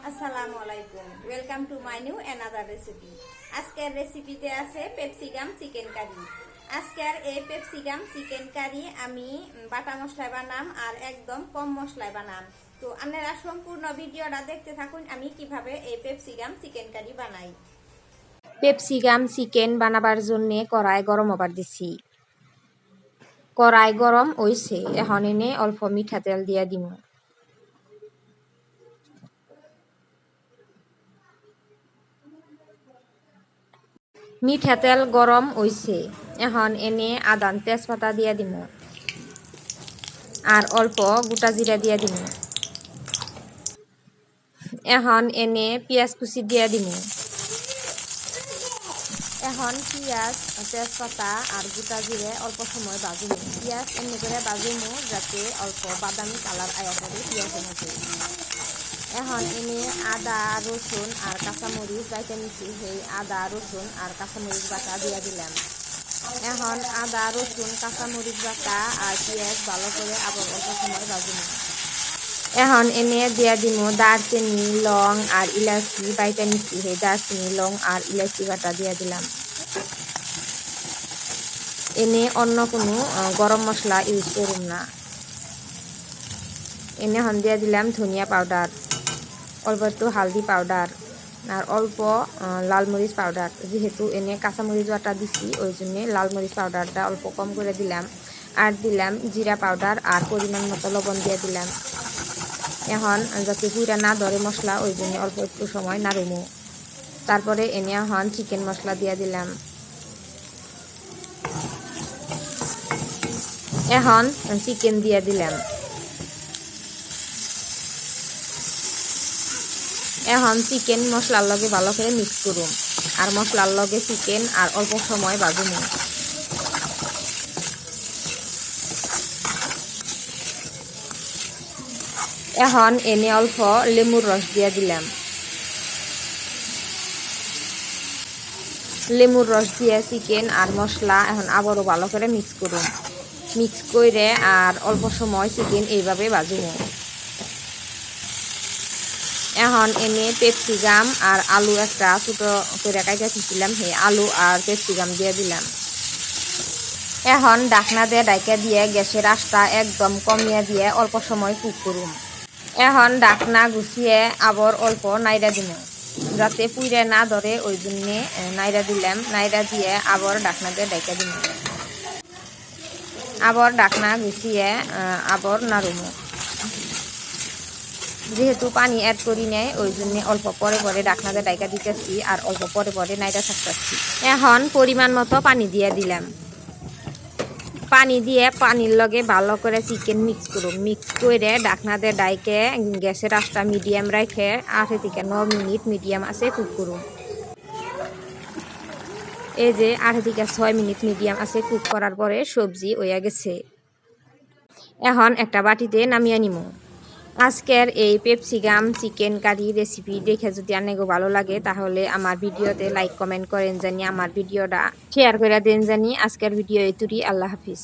আসসালামু আলাইকুম, welcome to my new another recipe. আজকের রেসিপিতে আছে পেপসিকাম চিকেন কারি। আজকের এই পেপসিকাম চিকেন কারি আমি বাটা মশলায় বানাম আর একদম কম মশলায় বানাম। তো আপনারা সম্পূর্ণ ভিডিওটা দেখতে থাকুন আমি কিভাবে এই পেপসিকাম চিকেন কারি বানাই। পেপসিকাম চিকেন বানাবার জন্য কড়াই গরম হবার দিছি। কড়াই গরম হইছে, এখন এনে অল্প মিঠা তেল দিয়া দিম। মিঠা তেল গরম হইছে, এখন এনে আদান তেজপাতা দিয়া দিম আর অল্প গোটা জিরা দিয়া দিম। এখন এনে পেঁয়াজ কুচি দিয়া দিম। এখন পেঁয়াজ তেজপাতা আর গোটা জিরে অল্প সময় ভাজুম। পেঁয়াজ এমনি করে ভাজুমো যাতে অল্প বাদামি কালার আয়া করে পেঁয়াজের মধ্যে। এখন এনে আদা রসুন আর কাঁচামরিচ বাইটে নিচ্ছি, সেই আদা রসুন আর কাঁচামরিচ বাটা দিয়া দিলাম। এখন আদা রসুন কাঁচামরিচ বাটা আর পেঁয়াজ ভালো করে আবার অল্প সময় ভাজুম। এখন এনে দিয়া দিব দারচিনি লং আর ইলাচি বাইটা নিচ্ছি, সেই দারচিনি লং আর ইলাচি বাটা দিয়া দিলাম। এনে অন্য কোনো গরম মশলা ইউজ করুন না। এনে এখন দিয়া দিলাম ধনিয়া পাউডার, অল্প একটু হালদি পাউডার আর অল্প লাল মরিচ পাউডার। যেহেতু এনে কাঁচামরিচ বাটা দিছি ওই জন্যে লাল মরিচ পাউডারটা অল্প কম করে দিলাম। আর দিলাম জিরা পাউডার আর পরিমাণ মতো লবণ দিয়ে দিলাম। এখন যাতে পুরা না ধরে মশলা ওই জন্য অল্প একটু সময় নাড়ুমো। তারপরে এনে এখন চিকেন মশলা দিয়ে দিলাম। এখন চিকেন দিয়ে দিলাম। এখন চিকেন মশলার লগে ভালো করে মিক্স করুন আর মশলার লগে চিকেন আর অল্প সময় ভাজুন। এখন এনে অল্প লেবুর রস দিয়ে দিলাম। লেবুর রস দিয়ে চিকেন আর মশলা এখন আবারও ভালো করে মিক্স করুন। মিক্স করে আর অল্প সময় চিকেন এইভাবে ভাজুন। এখন এনে পেপসিকাম আর আলু একটা ছোটো করে কাইটা দিয়েছিলাম, সেই আলু আর পেপসিকাম দিয়ে দিলাম। এখন ঢাকনা দিয়ে ডাইকা দিয়ে গ্যাসের আঁচটা একদম কমিয়ে দিয়ে অল্প সময় কুক করুন। এখন ঢাকনা গুছিয়ে আবার অল্প নাইড়া দিন যাতে পুইরে না ধরে, ওই জন্যে নাইড়া দিলাম। নাইড়া দিয়ে আবার ঢাকনা দিয়ে ডাইকা দিন। আবার ঢাকনা গুছিয়ে আবার নাড়ুমো। যেহেতু পানি অ্যাড করি নেয় ওই জন্য অল্প পরে পরে ঢাকনা দিয়ে ডাইকা দিতেছি আর অল্প পরে পরে নাইড়া থাকতেছি। এখন পরিমাণ মতো পানি দিয়ে দিলাম। পানি দিয়ে পানির লগে ভালো করে চিকেন মিক্স করুন। মিক্স করে ঢাকনা দিয়ে ডাইকে গ্যাসের আঁচটা মিডিয়াম রেখে 8 থেকে 9 মিনিট মিডিয়াম আছে কুক করুন। এই যে 8 থেকে 6 মিনিট মিডিয়াম আছে কুক করার পরে সবজি হয়ে গেছে। এখন একটা বাটিতে নামিয়ে নিব। আজকের এই পেপসিকাম চিকেন কারি রেসিপি দেখে যদি আপনাকে ভালো লাগে তাহলে আমার ভিডিওতে লাইক কমেন্ট করেন জানি, আমার ভিডিওটা শেয়ার করে দেন জানি। আজকের ভিডিও এতুরি। আল্লাহ হাফিজ।